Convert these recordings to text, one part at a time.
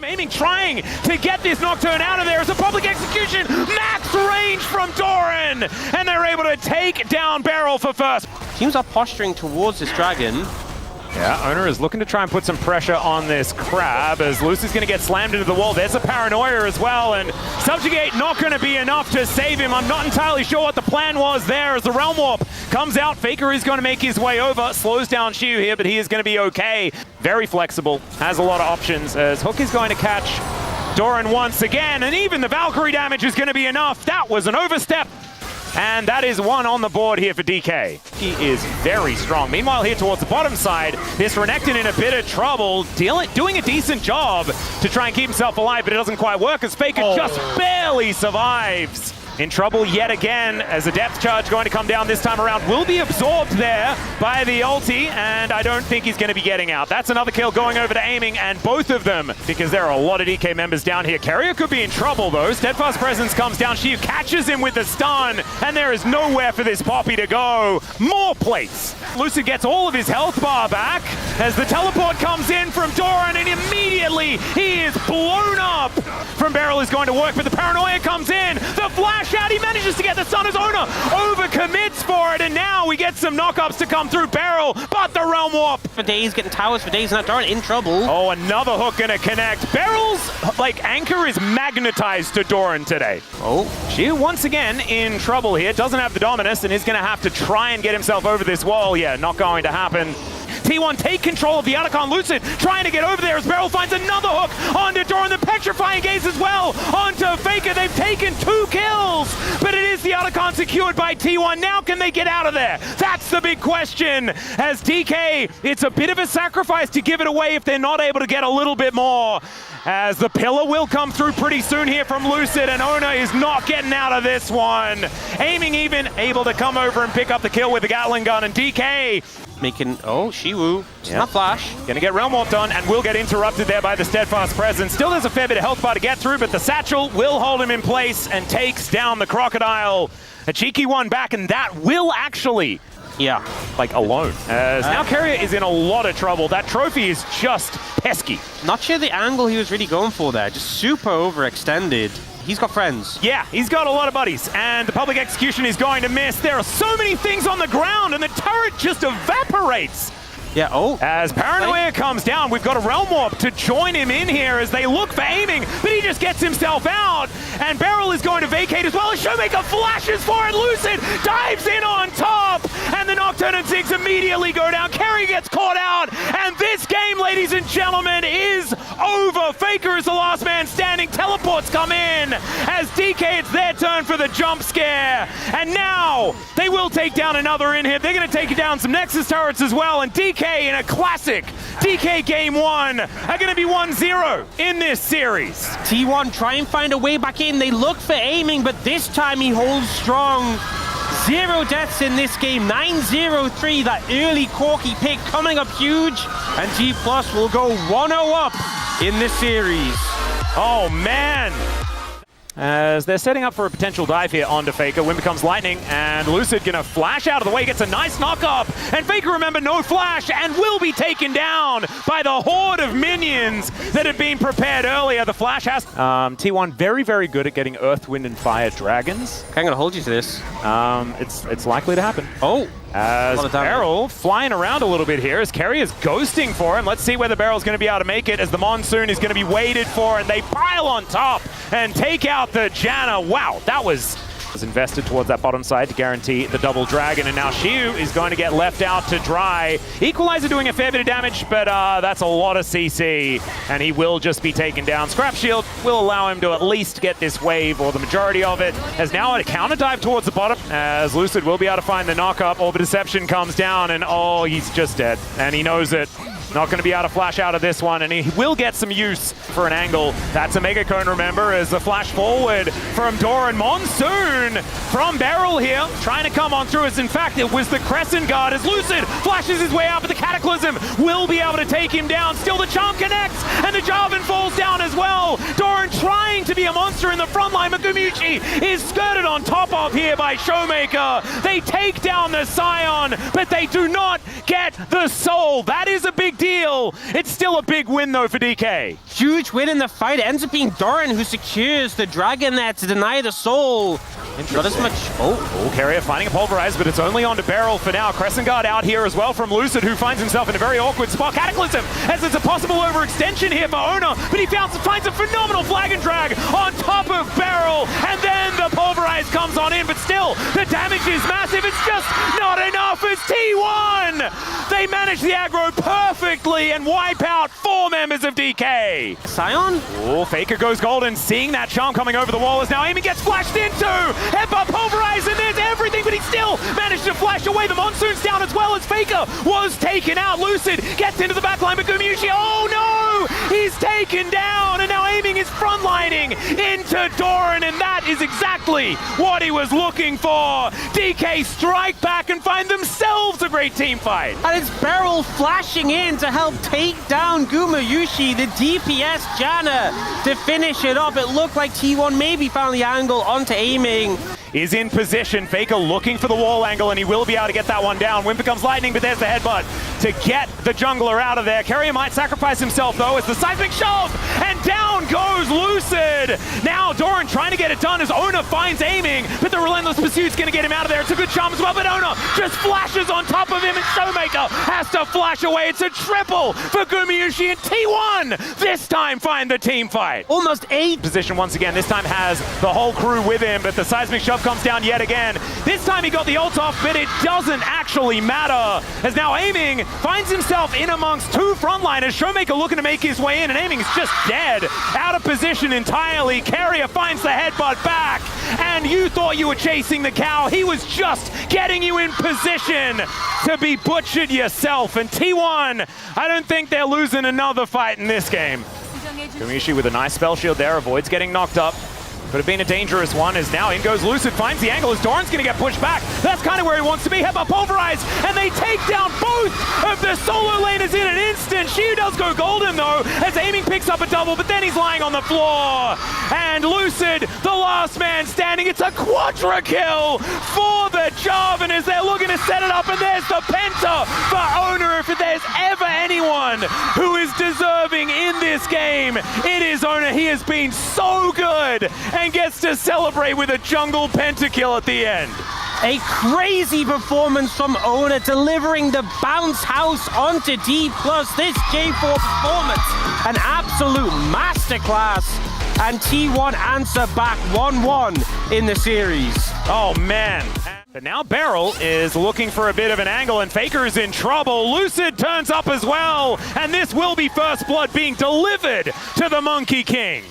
Aiming, trying to get this Nocturne out of there as a public execution. Max range from Doran, and they're able to take down Beryl for first. Teams are posturing towards this dragon. Yeah, Owner is looking to try and put some pressure on this Crab as Lucid's going to get slammed into the wall. There's a Paranoia as well, and Subjugate not going to be enough to save him. I'm not entirely sure what the plan was there as the Realm Warp comes out. Faker is going to make his way over, slows down Shiu here, but he is going to be okay. Very flexible, has a lot of options as Hook is going to catch Doran once again, and even the Valkyrie damage is going to be enough. That was an overstep. And that is one on the board here for DK. He is very strong. Meanwhile, here towards the bottom side, this Renekton in a bit of trouble, doing a decent job to try and keep himself alive, but it doesn't quite work as Faker just barely survives. In trouble yet again as a depth charge going to come down this time around. Will be absorbed there by the ulti, and I don't think he's going to be getting out. That's another kill going over to Aiming, and both of them, because there are a lot of DK members down here. Carrier could be in trouble though. Steadfast Presence comes down. Shiu catches him with the stun, and there is nowhere for this Poppy to go. More plates. Lucid gets all of his health bar back as the teleport comes in from Doran, and immediately he is blown up. From Beryl is going to work, but the Paranoia comes in. The flash out, he manages to get the stun as Owner overcommits for it, and now we get some knockups to come through Beryl, but the Realm Warp. For Days getting towers for Days, and Doran in trouble. Oh, another hook gonna connect. Beryl's anchor is magnetized to Doran today. Oh. Shiu once again in trouble here, doesn't have the Dominus, and is gonna have to try and get himself over this wall. Yeah, not going to happen. T1 take control of the Otacon. Lucid trying to get over there as Beryl finds another hook onto Doran. The Petrifying Gaze as well onto Faker. They've taken 2 kills, but it is the Otacon secured by T1. Now can they get out of there? That's the big question. As DK, it's a bit of a sacrifice to give it away if they're not able to get a little bit more. As the pillar will come through pretty soon here from Lucid, and Owner is not getting out of this one. Aiming even able to come over and pick up the kill with the Gatling gun, and DK making, oh, Shiwu, not flash. Gonna get Realm Warped on, and will get interrupted there by the Steadfast Presence. Still there's a fair bit of health bar to get through, but the Satchel will hold him in place and takes down the Crocodile. A cheeky one back, and that will actually, alone. As now Carrier is in a lot of trouble. That trophy is just pesky. Not sure the angle he was really going for there. Just super overextended. He's got friends. Yeah, he's got a lot of buddies, and the public execution is going to miss. There are so many things on the ground, and the turret just evaporates. Yeah, oh. As Paranoia comes down, we've got a Realm Warp to join him in here as they look for Aiming, but he just gets himself out, and Beryl is going to vacate as well as Showmaker flashes for it. Lucid dives in on top, and the Nocturne and Ziggs immediately go down. Carry gets caught out, and this game, ladies and gentlemen, is over. Faker is the last man standing. Teleports come in as DK, it's their turn for the jump scare, and now they will take down another in here. They're going to take down some Nexus turrets as well, and DK in a classic DK Game 1 are going to be 1-0 in this series. T1 try and find a way back in. They look for Aiming, but this time he holds strong. 0 deaths in this game, 9-0-3, that early Corki pick coming up huge, and Dplus will go 1-0 up in this series. Oh man! As they're setting up for a potential dive here onto Faker. Wind becomes lightning, and Lucid gonna flash out of the way, gets a nice knock up, and Faker, remember, no flash, and will be taken down by the horde of minions that had been prepared earlier. The flash has... T1 very, very good at getting Earth, Wind, and Fire dragons. I'm gonna hold you to this. It's likely to happen. Oh! As Beryl flying around a little bit here as Carrier is ghosting for him. Let's see whether Beryl's going to be able to make it as the Monsoon is going to be waited for, and they pile on top and take out the Janna. Wow, that was invested towards that bottom side to guarantee the double dragon, and now Shiu is going to get left out to dry. Equalizer doing a fair bit of damage, but that's a lot of CC, and he will just be taken down. Scrap Shield will allow him to at least get this wave, or the majority of it, as now a counter dive towards the bottom, as Lucid will be able to find the knock-up. Orb of Deception comes down, and oh, he's just dead, and he knows it. Not going to be able to flash out of this one, and he will get some use for an angle. That's a Mega Cone, remember, as the flash forward from Doran. Monsoon from Beryl here, trying to come on through as, in fact, it was the Crescent Guard as Lucid flashes his way out, but the Cataclysm will be able to take him down. Still the charm connects, and the Jarvan falls down as well. Doran trying to be be a monster in the front line. Magumushi is skirted on top of here by Showmaker. They take down the Scion, but they do not get the soul. That is a big deal. It's still a big win though for DK. Huge win in the fight. It ends up being Doran who secures the dragon there to deny the soul. Not as much. Oh, Carrier finding a pulverize, but it's only on to Beryl for now. Crescent Guard out here as well from Lucid, who finds himself in a very awkward spot. Cataclysm, as it's a possible overextension here for Ona, but he finds a phenomenal flag and drag on top of Beryl, and then the pulverize comes on in, but still, the damage is massive. It's just not enough. It's T1. They manage the aggro perfectly and wipe out 4 members of DK. Scion? Oh, Faker goes golden, seeing that charm coming over the wall as now Amy gets flashed into. Headbutt pulverize, and there's everything, but he still managed to flash away. The Monsoon's down as well as Faker was taken out. Lucid gets into the backline, but Magumushi, oh no! He's taken down, and now aiming is frontlining into Doran, and that is exactly what he was looking for. DK strike back and find themselves a great team fight. And it's Beryl flashing in to help take down Gumayushi, the DPS Janna, to finish it up. It looked like T1 maybe found the angle onto aiming. Is in position. Faker looking for the wall angle, and he will be able to get that one down. Wind becomes lightning, but there's the headbutt to get the jungler out of there. Carrier might sacrifice himself, though, as the seismic shove, and down goes Lucid. Now Doran trying to get it done as Ona finds aiming, but the relentless pursuit's going to get him out of there. It's a good charm as well, but Ona just flashes on top of him, and Showmaker has to flash away. It's a triple for Gumayushi, and T1 this time find the team fight. Almost 8. Position once again. This time has the whole crew with him, but the seismic shove comes down yet again. This time he got the ult off, but it doesn't actually matter, as now aiming finds himself in amongst 2 frontliners. Showmaker looking to make his way in, and aiming is just dead, out of position entirely. Carrier finds the headbutt back, and you thought you were chasing the cow. He was just getting you in position to be butchered yourself. And T1, I don't think they're losing another fight in this game. Gumayushi with a nice spell shield there, avoids getting knocked up. Could have been a dangerous one, as now in goes Lucid, finds the angle as Doran's going to get pushed back. That's kind of where he wants to be. Headbutt pulverize, and they take down both of the solo laners in an instant. Shiu does go golden though, as aiming picks up a double, but then he's lying on the floor. And Lucid, the last man standing. It's a quadra kill for the Jarvan as they're looking to set it up, and there's the penta for Ona. If there's ever anyone who is deserving in this game, it is Ona. He has been so good, and gets to celebrate with a jungle pentakill at the end. A crazy performance from Ona, delivering the bounce house onto Dplus. This J4 performance, an absolute masterclass. And T1 answer back 1-1 in the series. Oh man. But now Beryl is looking for a bit of an angle, and Faker is in trouble. Lucid turns up as well, and this will be first blood being delivered to the Monkey King.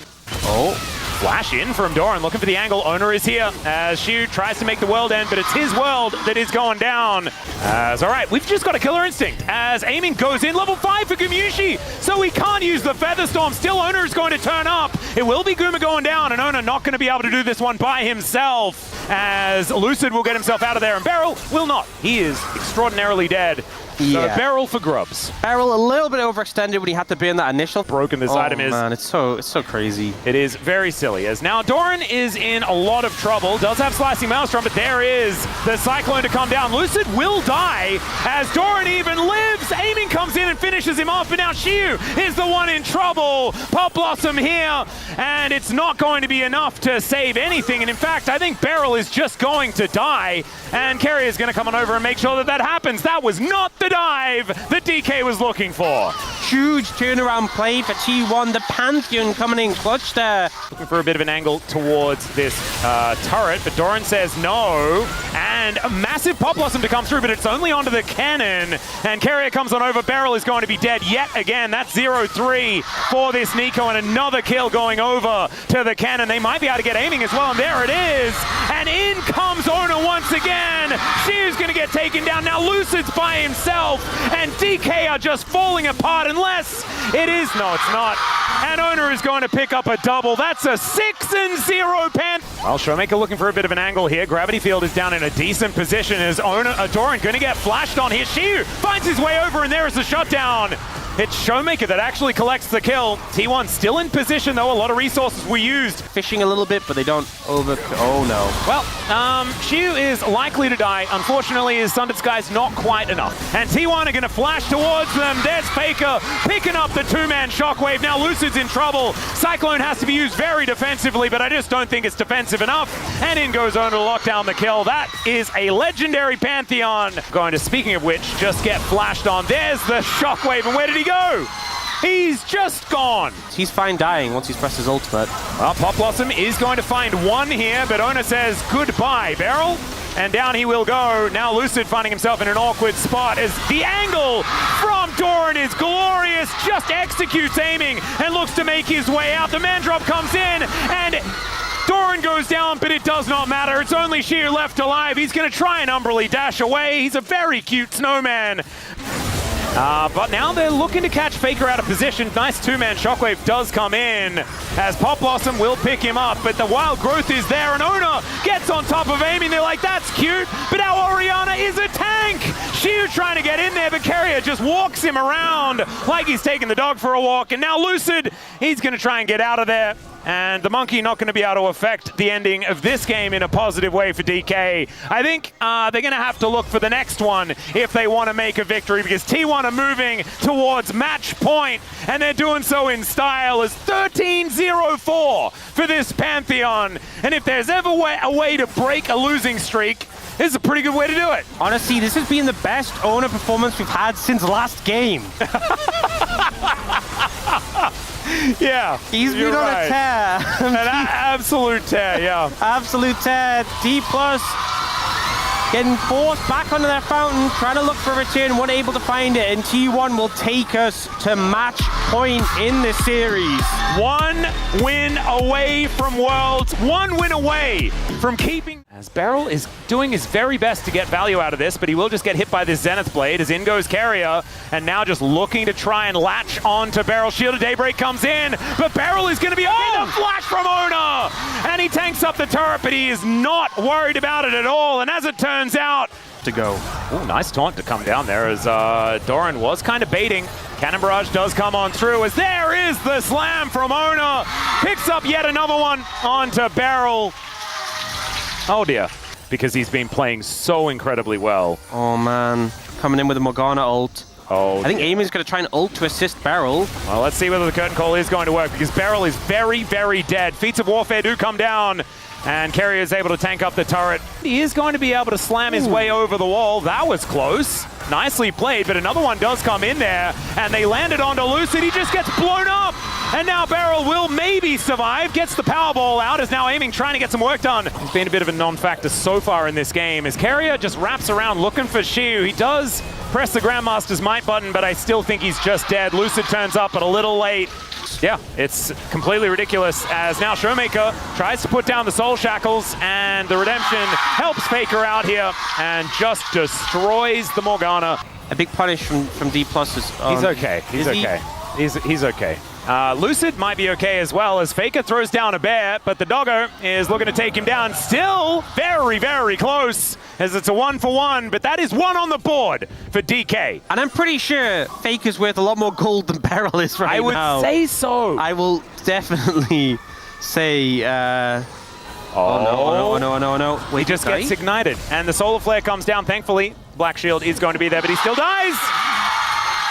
Oh. Flash in from Doran, looking for the angle. Owner is here as Shiu tries to make the world end, but it's his world that is going down. All right, we've just got a killer instinct as aiming goes in. Level 5 for Gumayushi, so we can't use the Feather Storm. Still, Owner is going to turn up. It will be Guma going down, and Owner not going to be able to do this one by himself, as Lucid will get himself out of there, and Beryl will not. He is extraordinarily dead. Yeah. So Beryl for grubs. Beryl a little bit overextended when he had to burn that initial. Broken this item is. Oh man, it's so crazy. It is very silly, as now Doran is in a lot of trouble. Does have Slicing Maelstrom, but there is the Cyclone to come down. Lucid will die as Doran even lives. Aiming comes in and finishes him off, but now Shiu is the one in trouble. Pop Blossom here, and it's not going to be enough to save anything. And in fact, I think Beryl is just going to die, and Carrier is going to come on over and make sure that that happens. That was not the dive that DK was looking for. Huge turnaround play for T1. The Pantheon coming in clutch there. Looking for a bit of an angle towards this turret, but Doran says no. And a massive Pop Blossom to come through, but it's only onto the cannon. And Carrier comes on over. Beryl is going to be dead yet again. That's 0-3 for this Nico, and another kill going over to the cannon. They might be able to get aiming as well, and there it is. And in comes Ona once again. Shiu's going to get taken down. Now Lucid's by himself, and DK are just falling apart unless it is. No, it's not. And Ona is going to pick up a double. That's a 6-0 pen. Well, Showmaker looking for a bit of an angle here. Gravity Field is down in a decent position as Doran going to get flashed on here. Shiu finds his way over, and there is the shutdown. It's Showmaker that actually collects the kill. T1 still in position though, a lot of resources were used. Fishing a little bit, but they don't over... Oh no. Well, Xiu is likely to die. Unfortunately, his Sundered Sky's not quite enough. And T1 are going to flash towards them. There's Faker picking up the two-man shockwave. Now Lucid's in trouble. Cyclone has to be used very defensively, but I just don't think it's defensive enough. And in goes Owner to lock down the kill. That is a legendary Pantheon. Going to, speaking of which, just get flashed on. There's the shockwave, and where did he go? He's just gone. He's fine dying once he's pressed his ultimate. Well, Pop Blossom is going to find one here, but Owner says goodbye, Beryl. And down he will go. Now Lucid finding himself in an awkward spot as the angle from Doran is glorious. Just executes aiming and looks to make his way out. The man drop comes in and Doran goes down, but it does not matter. It's only Sheer left alive. He's going to try and umbrally dash away. He's a very cute snowman. But now they're looking to catch Faker out of position. Nice two-man shockwave does come in as Pop Blossom will pick him up, but the wild growth is there and Owner gets on top of aiming. They're like, that's cute, but our Orianna is a tank. Xiu trying to get in there, but Carrier just walks him around like he's taking the dog for a walk. And now Lucid, he's going to try and get out of there. And the Monkey not going to be able to affect the ending of this game in a positive way for DK. I think they're going to have to look for the next one if they want to make a victory, because T1 are moving towards match point, and they're doing so in style as 13-0-4 for this Pantheon. And if there's ever a way to break a losing streak, this is a pretty good way to do it. Honestly, this has been the best Owner performance we've had since last game. Yeah, he's been on a tear. An absolute tear, yeah. Absolute tear. Dplus getting forced back onto their fountain, trying to look for a return, weren't able to find it, and T1 will take us to match point in the series. 1 win away from Worlds, 1 win away from keeping... As Beryl is doing his very best to get value out of this, but he will just get hit by this Zenith Blade as in goes Carrier, and now just looking to try and latch on to Beryl. Shield of Daybreak comes in, but Beryl is going to be the flash from Owner, and he tanks up the turret, but he is not worried about it at all, and as it turns out, to go. Ooh, nice taunt to come down there as Doran was kind of baiting. Cannon Barrage does come on through as there is the slam from Owner. Picks up yet another one onto Beryl. Oh dear, because he's been playing so incredibly well. Oh man, coming in with a Morgana ult. Oh, I think Amy's going to try and ult to assist Beryl. Well, let's see whether the curtain call is going to work, because Beryl is very, very dead. Feats of Warfare do come down, and Carrier is able to tank up the turret. He is going to be able to slam his way over the wall. That was close. Nicely played, but another one does come in there, and they landed onto Lucid. He just gets blown up, and now Beryl will maybe survive. Gets the Powerball out, is now aiming, trying to get some work done. He's been a bit of a non-factor so far in this game, as Carrier just wraps around looking for Xiu. He does press the Grandmaster's Might button, but I still think he's just dead. Lucid turns up, but a little late. Yeah, it's completely ridiculous as now Showmaker tries to put down the Soul Shackles, and the Redemption helps Faker out here and just destroys the Morgana. A big punish from Dplus is... He's okay. He's okay. He's okay. Lucid might be okay as well as Faker throws down a bear, but the doggo is looking to take him down. Still very, very close as it's a 1-for-1, but that is 1 on the board for DK. And I'm pretty sure Faker's worth a lot more gold than Beryl is right now. I would say so. I will definitely say... Oh no. Wait, he just gets ignited, and the Solar Flare comes down. Thankfully, Black Shield is going to be there, but he still dies!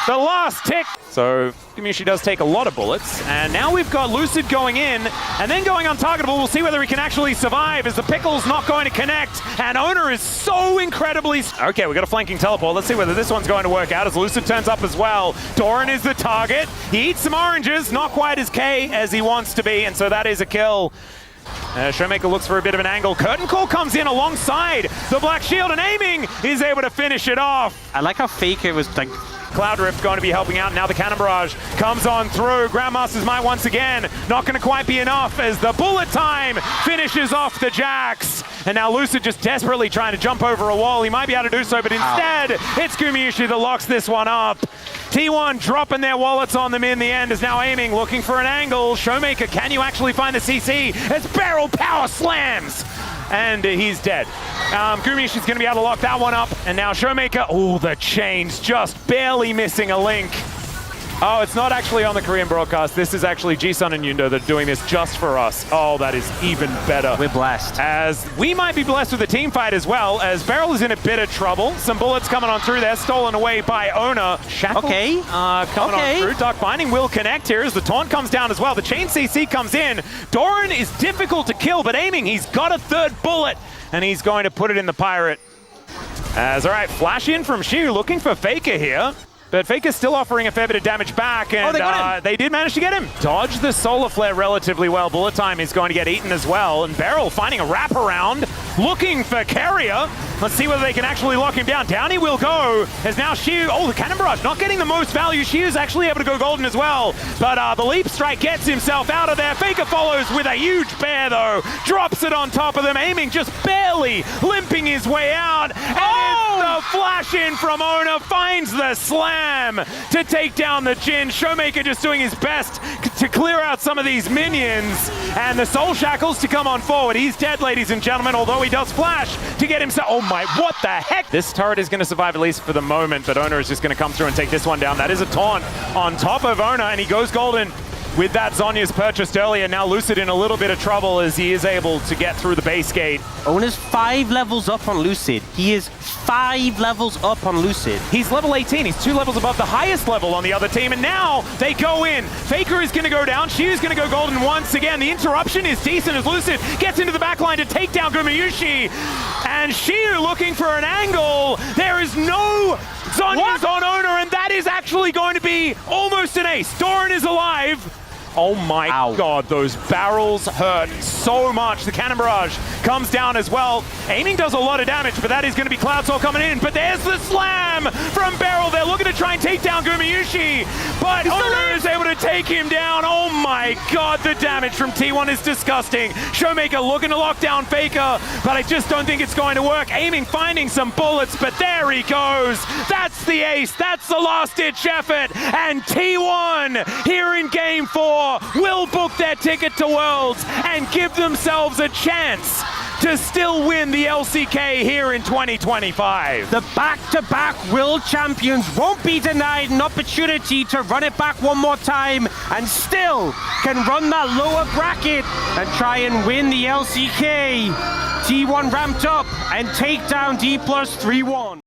The last tick! So, Gumushi does take a lot of bullets, and now we've got Lucid going in, and then going untargetable. We'll see whether he can actually survive, as the Pickle's not going to connect, and Owner is so incredibly... Okay, we got a flanking teleport. Let's see whether this one's going to work out, as Lucid turns up as well. Doran is the target. He eats some oranges, not quite as K as he wants to be, and so that is a kill. Showmaker looks for a bit of an angle. Curtain Call comes in alongside the Black Shield, and aiming is able to finish it off. I like how Faker was like... Cloud Rift going to be helping out. Now the Cannon Barrage comes on through. Grandmaster's Might once again. Not going to quite be enough as the bullet time finishes off the Jax. And now Lucid just desperately trying to jump over a wall. He might be able to do so, but instead it's Gumushi that locks this one up. T1 dropping their wallets on them in the end is now aiming, looking for an angle. Showmaker, can you actually find the CC? As Beryl power slams! And he's dead. Gumishi's going to be able to lock that one up. And now Showmaker, oh, the chains just barely missing a link. Oh, it's not actually on the Korean broadcast. This is actually Jisun and Yundo that are doing this just for us. Oh, that is even better. We're blessed. As we might be blessed with a team fight as well, as Beryl is in a bit of trouble. Some bullets coming on through there, stolen away by Ona. Shackle coming on through. Dark Binding will connect here as the taunt comes down as well. The chain CC comes in. Doran is difficult to kill, but aiming, he's got a third bullet, and he's going to put it in the Pirate. As, all right, flash in from Shu, looking for Faker here. But Faker's still offering a fair bit of damage back, and they did manage to get him. Dodge the Solar Flare relatively well. Bullet Time is going to get eaten as well, and Beryl finding a wraparound, looking for Carrier. Let's see whether they can actually lock him down. Down he will go, as now Shu, the Cannon Barrage not getting the most value. Shu's actually able to go golden as well, but the Leap Strike gets himself out of there. Faker follows with a huge bear though, drops it on top of them, aiming just barely, limping his way out, and the flash in from Ona finds the slam to take down the Jin. Showmaker just doing his best to clear out some of these minions, and the Soul Shackles to come on forward. He's dead, ladies and gentlemen, although he does flash to get himself. Oh my, what the heck? This turret is going to survive at least for the moment, but Ona is just going to come through and take this one down. That is a taunt on top of Ona, and he goes golden. With that, Zhonya's purchased earlier. Now Lucid in a little bit of trouble as he is able to get through the base gate. Ona's 5 levels up on Lucid. He is 5 levels up on Lucid. He's level 18. He's 2 levels above the highest level on the other team. And now they go in. Faker is going to go down. Shu's going to go golden once again. The interruption is decent as Lucid gets into the backline to take down Gumayushi. And Shu looking for an angle. There is no Zhonya's on Ona, and that is actually going to be almost an ace. Doran is alive. Oh my God, those barrels hurt so much. The Cannon Barrage comes down as well. Aiming does a lot of damage, but that is going to be Cloud Soul coming in. But there's the slam from Beryl. They're looking to try and take down Gumayushi, but Ona is able to take him down. Oh my God, the damage from T1 is disgusting. Showmaker looking to lock down Faker, but I just don't think it's going to work. Aiming, finding some bullets, but there he goes. That's the ace. That's the last-ditch effort. And T1 here in Game 4 will book their ticket to Worlds and give themselves a chance to still win the LCK here in 2025. The back-to-back world champions won't be denied an opportunity to run it back one more time and still can run that lower bracket and try and win the LCK. T1 ramped up and take down Dplus 3-1.